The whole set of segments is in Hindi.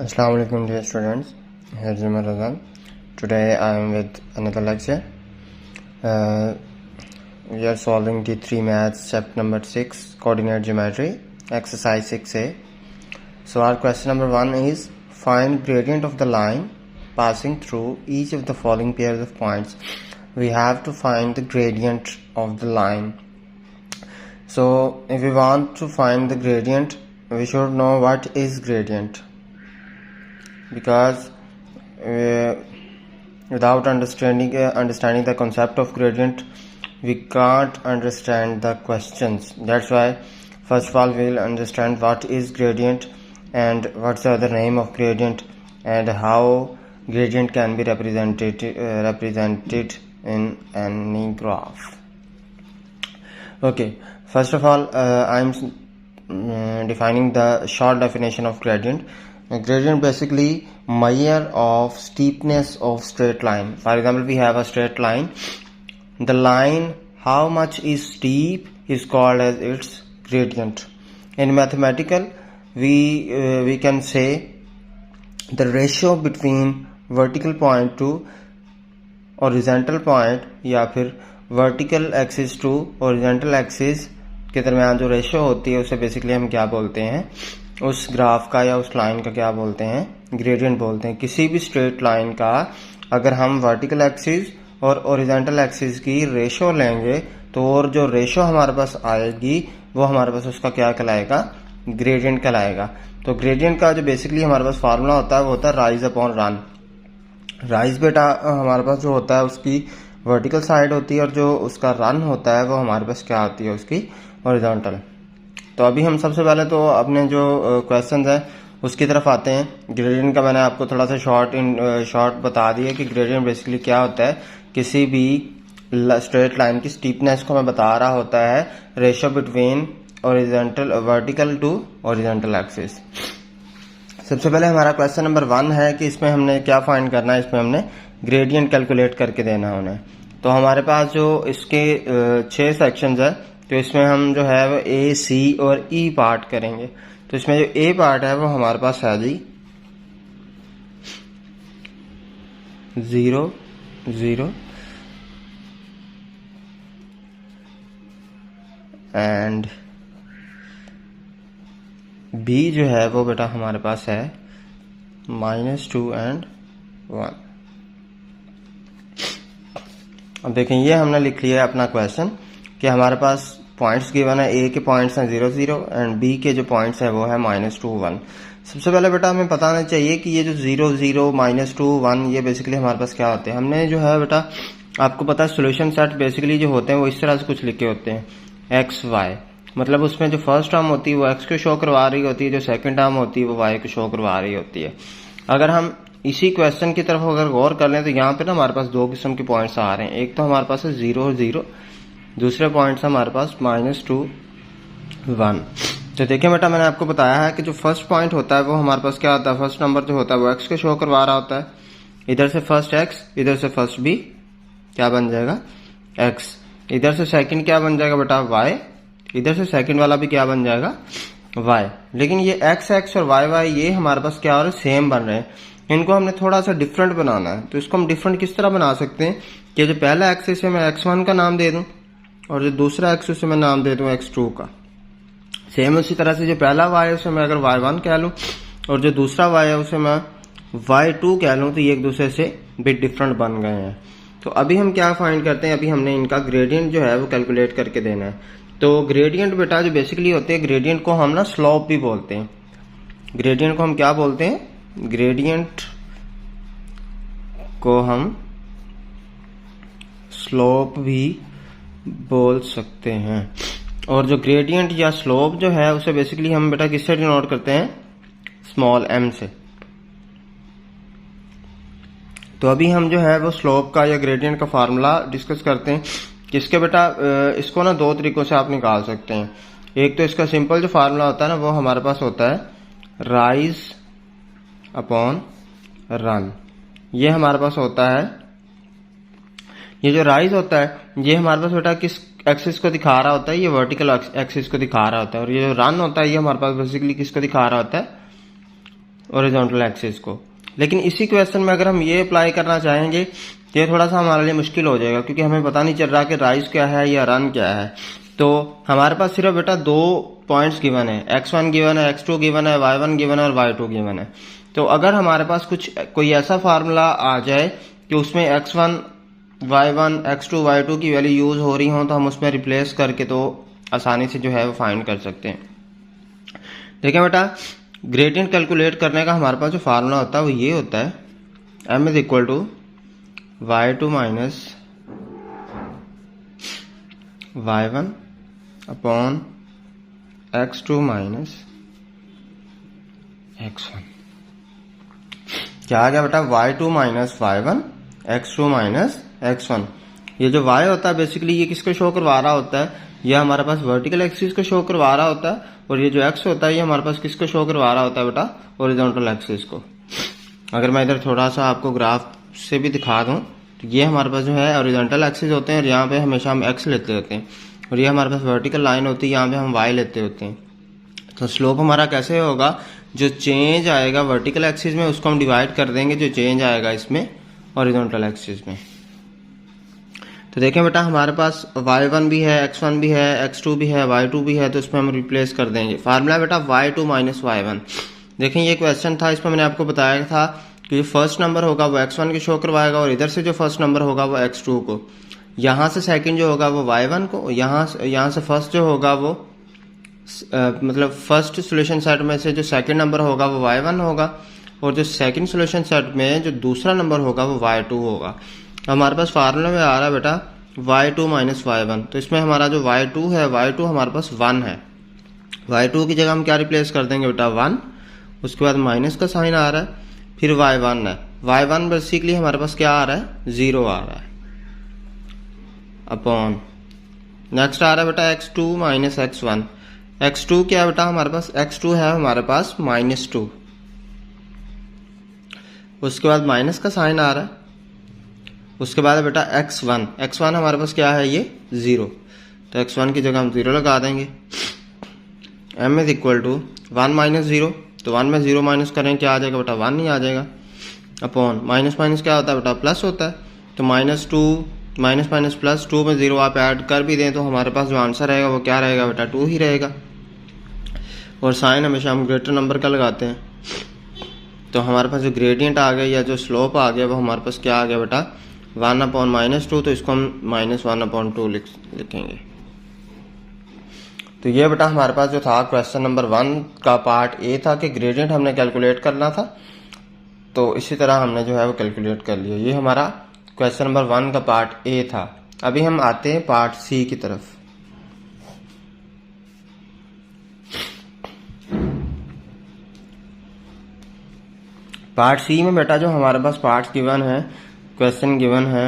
Assalamu alaikum dear students, here is Umar Razan. Today I am with another lecture. We are solving T3 Maths chapter number 6, Coordinate Geometry, exercise 6a. So our question number 1 is, find gradient of the line passing through each of the following pairs of points. We have to find the gradient of the line. So if we want to find the gradient, we should know what is gradient, because without understanding the concept of gradient, we can't understand the questions. That's why first of all we will understand what is gradient and what's the other name of gradient and how gradient can be represented in any graph. Okay, first of all I'm defining the short definition of gradient. Gradient basically measure of steepness of straight line. For example, we have a straight line. The line how much is steep is called as its gradient. In mathematical, we can say the ratio between vertical point to horizontal point या फिर vertical axis to horizontal axis के दरमियान जो रेशियो होती है उसे बेसिकली हम क्या बोलते हैं, उस ग्राफ का या उस लाइन का क्या बोलते हैं, ग्रेडियंट बोलते हैं. किसी भी स्ट्रेट लाइन का अगर हम वर्टिकल एक्सिस और हॉरिजॉन्टल एक्सिस की रेशियो लेंगे तो और जो रेशियो हमारे पास आएगी वो हमारे पास उसका क्या कहलाएगा, ग्रेडियंट कहलाएगा. तो ग्रेडियंट का जो बेसिकली हमारे पास फार्मूला होता है वो होता है राइज अपॉन रन. राइज बेटा हमारे पास जो होता है उसकी वर्टिकल साइड होती है और जो उसका रन होता है वो हमारे पास क्या होती है, उसकी हॉरिजॉन्टल. तो अभी हम सबसे पहले तो अपने जो क्वेश्चन है उसकी तरफ आते हैं. ग्रेडियंट का मैंने आपको थोड़ा सा शॉर्ट बता दिया कि ग्रेडियंट बेसिकली क्या होता है. किसी भी स्ट्रेट लाइन की स्टीपनेस को मैं बता रहा होता है ratio between horizontal vertical to horizontal axis. सबसे पहले हमारा क्वेश्चन नंबर 1 है कि इसमें हमने क्या फाइंड करना है. इसमें हमने ग्रेडियंट कैलकुलेट करके देना है उन्हें. तो हमारे पास जो इसके 6 सेक्शंस है तो इसमें हम जो है वो ए, सी और ई पार्ट करेंगे. तो इसमें जो ए पार्ट है वो हमारे पास है जी 0 0 एंड बी जो है वो बेटा हमारे पास है -2 एंड 1. अब देखें ये हमने लिख लिया है अपना क्वेश्चन कि हमारे पास पॉइंट्स गिवन है. ए के पॉइंट्स हैं 0 0 एंड बी के जो पॉइंट्स हैं वो है -2 1. सबसे पहले बेटा हमें बताना चाहिए कि ये जो 0 0 -2 1 ये बेसिकली हमारे पास क्या होते हैं. हमने जो है बेटा आपको पता है सोल्यूशन सेट बेसिकली जो होते हैं वो इस तरह से कुछ लिखे होते हैं एक्स वाई. मतलब उसमें जो फर्स्ट टर्म होती है वो एक्स को शो करवा रही होती है, जो सेकंड टर्म होती है वो वाई को शो करवा रही होती है. अगर हम इसी क्वेश्चन की तरफ अगर गौर कर लें तो यहाँ पे ना हमारे पास 2 किस्म के पॉइंट्स आ रहे हैं. एक तो हमारे पास है 0 0, दूसरे पॉइंट्स हमारे पास -2 1. तो देखिए बेटा मैंने आपको बताया है कि जो फर्स्ट पॉइंट होता है वो हमारे पास क्या होता है, फर्स्ट नंबर जो होता है वो एक्स को शो करवा रहा होता है. इधर से फर्स्ट एक्स, इधर से फर्स्ट बी क्या बन जाएगा एक्स, इधर से सेकंड क्या बन जाएगा बेटा वाई, इधर से सेकंड वाला भी क्या बन जाएगा वाई. लेकिन ये एक्स एक्स और वाई वाई ये हमारे पास क्या हो रहा है, सेम बन रहे हैं. इनको हमने थोड़ा सा डिफरेंट बनाना है. तो इसको हम डिफरेंट किस तरह बना सकते हैं कि जो पहला एक्सिस है मैं x1 का नाम दे दूं और जो दूसरा एक्सिस है मैं नाम दे दूं x2 का. सेम उसी तरह से जो पहला y है उसे मैं अगर y1 कह लूं और जो दूसरा y है उसे मैं y2 कह लूं तो ये एक दूसरे से बिट डिफरेंट बन गए हैं. तो अभी हम क्या फाइंड करते हैं, अभी हमने इनका ग्रेडियंट जो है वो कैलकुलेट करके देना है. तो ग्रेडियंट बेटा जो बेसिकली होते हैं, ग्रेडियंट को हम ना स्लोप भी बोलते हैं. ग्रेडियंट को हम क्या बोलते हैं, ग्रेडियंट को हम स्लोप भी बोल सकते हैं. और जो ग्रेडियंट या स्लोप जो है उसे बेसिकली हम बेटा किससे डिनोट करते हैं, स्मॉल m से. तो अभी हम जो है वो स्लोप का या ग्रेडियंट का फार्मूला डिस्कस करते हैं. किसके बेटा इसको ना 2 तरीकों से आप निकाल सकते हैं. एक तो इसका सिंपल जो फार्मूला होता है ना वो हमारे पास होता है राइज अपॉन रन. ये हमारे पास होता है, ये जो राइज होता है ये हमारे पास बेटा किस एक्सिस को दिखा रहा होता है, ये वर्टिकल एक्सिस को दिखा रहा होता है. और ये जो रन होता है ये हमारे पास बेसिकली किसको दिखा रहा होता है, हॉरिजॉन्टल एक्सिस को। लेकिन इसी क्वेश्चन में अगर हम ये अप्लाई करना चाहेंगे तो ये थोड़ा सा हमारे लिए मुश्किल हो जाएगा, क्योंकि हमें पता नहीं चल रहा कि राइज क्या है या रन क्या है। तो हमारे पास सिर्फ बेटा दो पॉइंट्स गिवन है, x1 गिवन है, x2 गिवन है, y1 गिवन है और y2 गिवन है। तो अगर हमारे पास कोई ऐसा फार्मूला आ जाए कि उसमें x1, y1, x2, y2 की वैल्यू यूज हो रही हो, तो हम उसमें रिप्लेस करके तो आसानी से जो है वो फाइंड कर सकते हैं। देखिए बेटा, ग्रेडियंट कैलकुलेट करने का हमारे पास जो फार्मूला होता है वो ये होता है, m is equal to y2 minus y1 upon x2 minus x1। क्या आ गया बेटा, y2 minus y1, x2 minus x1। ये जो y होता है बेसिकली ये किसको शो करवा रहा होता है, ये हमारे पास वर्टिकल एक्सिस को शो करवा रहा होता है, और ये जो x होता है ये हमारे पास किसको शो करवा रहा होता है बेटा, हॉरिजॉन्टल एक्सिस को। अगर मैं इधर थोड़ा सा आपको ग्राफ से भी दिखा दूं तो ये हमारे पास जो है हॉरिजॉन्टल एक्सिस होते हैं, और यहाँ पे हमेशा हम x लेते होते हैं, और ये हमारे पास वर्टिकल लाइन होती है, यहाँ पे हम y लेते होते हैं। तो स्लोप हमारा कैसे होगा, जो चेंज आएगा वर्टिकल एक्सिस में उसको हम डिवाइड कर देंगे जो चेंज आएगा इसमें हॉरिजॉन्टल एक्सिस में। तो देखें बेटा, हमारे पास y1 भी है, x1 भी है, x2 भी है, y2 भी है, तो इसमें हम रिप्लेस कर देंगे। फार्मूला बेटा y2 माइनस y1। देखें ये क्वेश्चन था, इसमें मैंने आपको बताया था कि जो फर्स्ट नंबर होगा वो x1 को शो करवाएगा, और इधर से जो फर्स्ट नंबर होगा वो x2 को, यहाँ से सेकंड जो होगा वो y1 को, यहाँ से फर्स्ट जो होगा वो मतलब फर्स्ट सोल्यूशन सेट में से जो सेकंड नंबर होगा वो y1 होगा, और जो सेकंड सोल्यूशन सेट में जो दूसरा नंबर होगा वो y2 होगा। हमारे पास फार्मूला में आ रहा है बेटा y2 माइनस y1। तो इसमें हमारा जो y2 है, y2 हमारे पास 1 है, y2 की जगह हम क्या रिप्लेस कर देंगे बेटा 1, उसके बाद माइनस का साइन आ रहा है, फिर y1 है, y1 बेसिकली हमारे पास क्या आ रहा है, 0 आ रहा है, अपॉन नेक्स्ट आ रहा है बेटा x2 माइनस x1। x2 क्या है बेटा हमारे पास, x2 है हमारे पास -2, उसके बाद माइनस का साइन आ रहा है, उसके बाद बेटा x1 हमारे पास क्या है, ये 0, तो x1 की जगह हम 0 लगा देंगे। m is equal to 1 minus 0, तो 1 में 0 माइनस करें क्या आ जाएगा बेटा, 1 ही आ जाएगा, अपॉन माइनस माइनस क्या होता है बेटा, प्लस होता है, तो -2 माइनस माइनस प्लस 2 में 0 आप ऐड कर भी दें तो हमारे पास जो आंसर रहेगा वो क्या रहेगा बेटा, 2 ही रहेगा। और साइन हमेशा हम ग्रेटर नंबर का लगाते हैं, तो हमारे पास जो ग्रेडियंट आ गया या जो स्लोप आ गया वो हमारे पास क्या आ गया बेटा, 1/-2, तो इसको हम -1/2 लिखेंगे। तो ये बेटा हमारे पास जो था क्वेश्चन नंबर 1 का पार्ट ए था कि ग्रेडियंट हमने कैलकुलेट करना था, तो इसी तरह हमने जो है वो कैलकुलेट कर लिया। ये हमारा क्वेश्चन नंबर 1 का पार्ट ए था। अभी हम आते हैं पार्ट सी की तरफ। पार्ट सी में बेटा जो हमारे पास पार्ट्स गिवन है, क्वेश्चन गिवन है,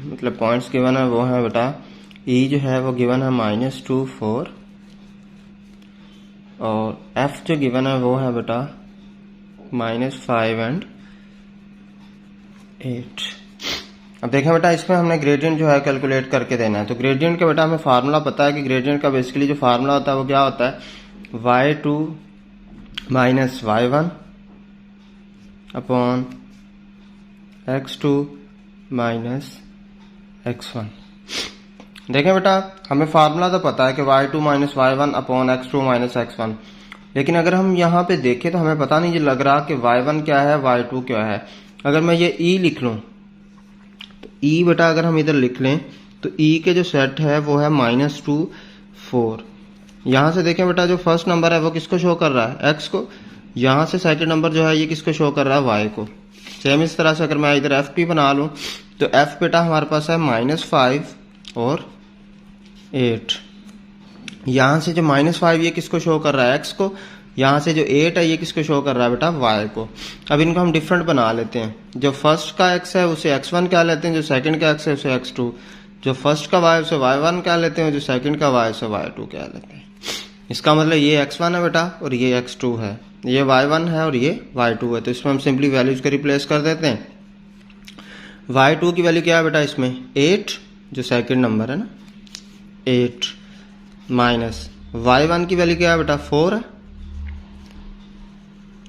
मतलब पॉइंट्स गिवन है, वो है बेटा ई जो है वो गिवन है -2 4, और एफ जो गिवन है वो है बेटा -5 एंड 8। अब देखें बेटा इसमें हमने ग्रेडियंट जो है कैलकुलेट करके देना है। तो ग्रेडियंट का बेटा हमें फार्मूला पता है कि ग्रेडियंट का बेसिकली जो फार्मूला होता है वो क्या होता है, y2 minus y1 upon x2 minus x1। देखें बेटा हमें फार्मूला तो पता है कि y2 minus y1 upon x2 minus x1, लेकिन अगर हम यहाँ पे देखें तो हमें पता नहीं लग रहा कि y1 क्या है, y2 क्या है। अगर मैं ये e लिख लूँ तो e बेटा अगर हम इधर लिख लें तो e के जो सेट है वो है -2 4। यहाँ से देखें बेटा जो फर्स्ट नंबर है वो किसको शो कर रहा है, x को, यहाँ से सेकंड नंबर जो है ये किसको शो कर रहा है, y को। सेम इस तरह से अगर मैं इधर f भी बना लूँ तो f बेटा हमारे पास है -5 और 8। यहाँ से जो -5 ये किसको शो कर रहा है, x को, यहाँ से जो 8 है ये किसको शो कर रहा है बेटा, y को। अब इनको हम डिफरेंट बना लेते हैं। जो फर्स्ट का x है उसे x1 क्या लेते हैं, जो सेकंड का x है उसे x2, जो फर्स्ट का y उसे y1 क्या लेते हैं, जो सेकंड का y उसे y2 क्या लेते हैं। इसका मतलब ये x1 है बेटा और ये x2 है, ये y1 है और ये y2 है। तो इसमें हम सिंपली वैल्यूज को रिप्लेस कर देते हैं। y2 की वैल्यू क्या है बेटा, इसमें 8 जो सेकंड नंबर है ना, 8 माइनस y1 की वैल्यू क्या है बेटा 4 है,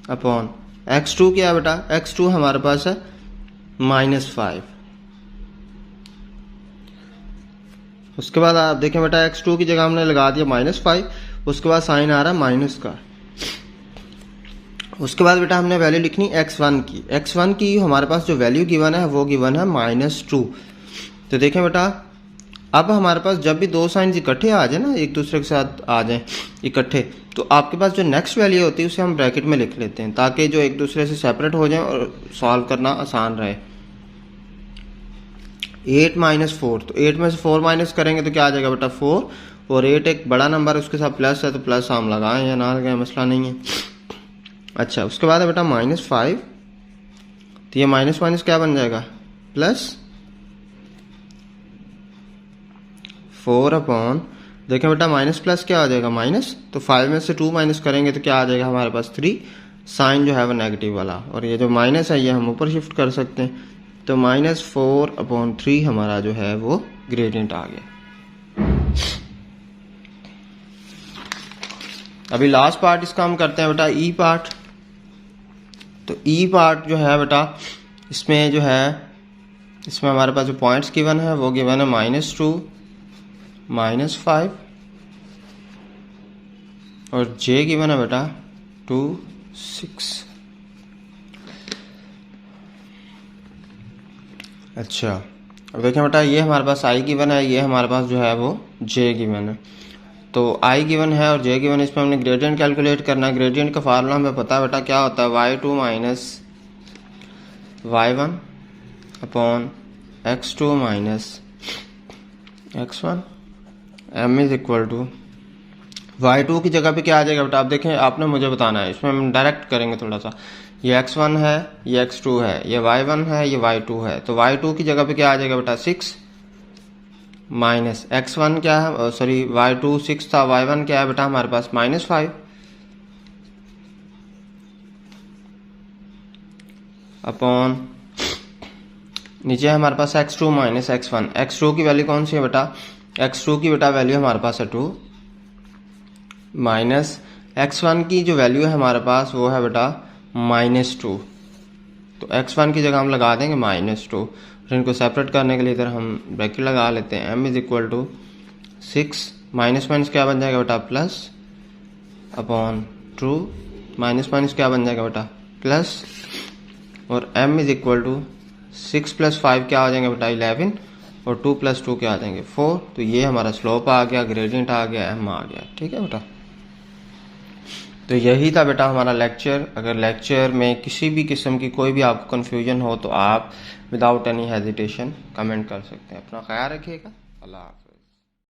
अपॉन x2 क्या है बेटा, x2 हमारे पास है -5। उसके बाद आप देखें बेटा x2 की जगह हमने लगा दिया -5, उसके बाद साइन आ रहा है माइनस का। उसके बाद बेटा हमने वैल्यू लिखनी x1 की। x1 की हमारे पास जो वैल्यू गिवन है वो गिवन है -2। तो देखें बेटा अब हमारे पास जब भी दो साइन इकट्ठे आ जाए ना, एक दूसरे के साथ आ जाए इकट्ठे, तो आपके पास जो नेक्स्ट वैल्यू होती है उसे हम ब्रैकेट में लिख लेते हैं ताकि जो एक दूसरे से सेपरेट हो जाए और सॉल्व करना आसान रहे। 8 - 4, तो 8 में से 4 माइनस करेंगे तो क्या आ जाएगा बेटा 4, और 8 एक बड़ा नंबर है उसके साथ प्लस है तो प्लस हम लगाएं या ना लगाएं मसला नहीं है। अच्छा उसके बाद है बेटा -5, तो ये माइनस माइनस क्या बन जाएगा प्लस 4 अपॉन, देखें बेटा माइनस प्लस क्या आ जाएगा माइनस, तो 5 में से 2 माइनस करेंगे तो क्या आ जाएगा हमारे पास 3, साइन जो है वो नेगेटिव वाला, और ये जो माइनस है ये हम ऊपर शिफ्ट कर सकते हैं, तो -4/3 हमारा जो है वो ग्रेडियंट आ गया। अभी लास्ट पार्ट इसका हम करते हैं बेटा ई पार्ट। तो ई पार्ट जो है बेटा इसमें जो है, इसमें हमारे पास जो पॉइंट्स गिवन है वो गिवन है -2, -5 और जे गिवन है बेटा 2, 6। अच्छा अब देखें बेटा ये हमारे पास आई गिवन है, ये हमारे पास जो है वो जे गिवन है। तो आई गिवन है और जे गिवन है, इसमें हमने ग्रेडियंट कैलकुलेट करना है। ग्रेडियंट का फार्मूला हमें पता है बेटा क्या होता है, y2 - y1 upon x2 - x1 m is equal to y2 की जगह पे क्या आ जाएगा बेटा, आप देखें आपने मुझे बताना है, इसमें हम डायरेक्ट करेंगे थोड़ा सा। ये x1 है, ये x2 है, ये y1 है, ये y2 है, तो y2 की जगह पे क्या आ जाएगा बेटा 6 माइनस x1 क्या है, सॉरी y2 6 था, y1 क्या है बेटा हमारे पास -5 अपॉन नीचे हमारे पास x2 - x1। x2 की वैल्यू कौन सी है बेटा, x2 की बेटा वैल्यू हमारे पास है 2 माइनस x1 की जो वैल्यू है हमारे पास वो है बेटा -2, तो x1 की जगह हम लगा देंगे -2, फिर इनको सेपरेट करने के लिए इधर हम ब्रैकेट लगा लेते हैं। m is equal to 6 minus minus क्या बन जाएगा बेटा प्लस अपॉन 2, माइनस माइनस क्या बन जाएगा बेटा प्लस, और m इज इक्वल टू 6 + 5 क्या आ जाएंगे बेटा 11, और 2 + 2 क्या आ जाएंगे 4। तो ये हमारा स्लोप आ गया, ग्रेडियंट आ गया, m आ गया। ठीक है बेटा, तो यही था बेटा हमारा लेक्चर। अगर लेक्चर में किसी भी किस्म की कोई भी आपको कन्फ्यूजन हो तो आप विदाउट एनी हेजिटेशन कमेंट कर सकते हैं। अपना ख्याल रखिएगा, अल्लाह हाफ़िज़।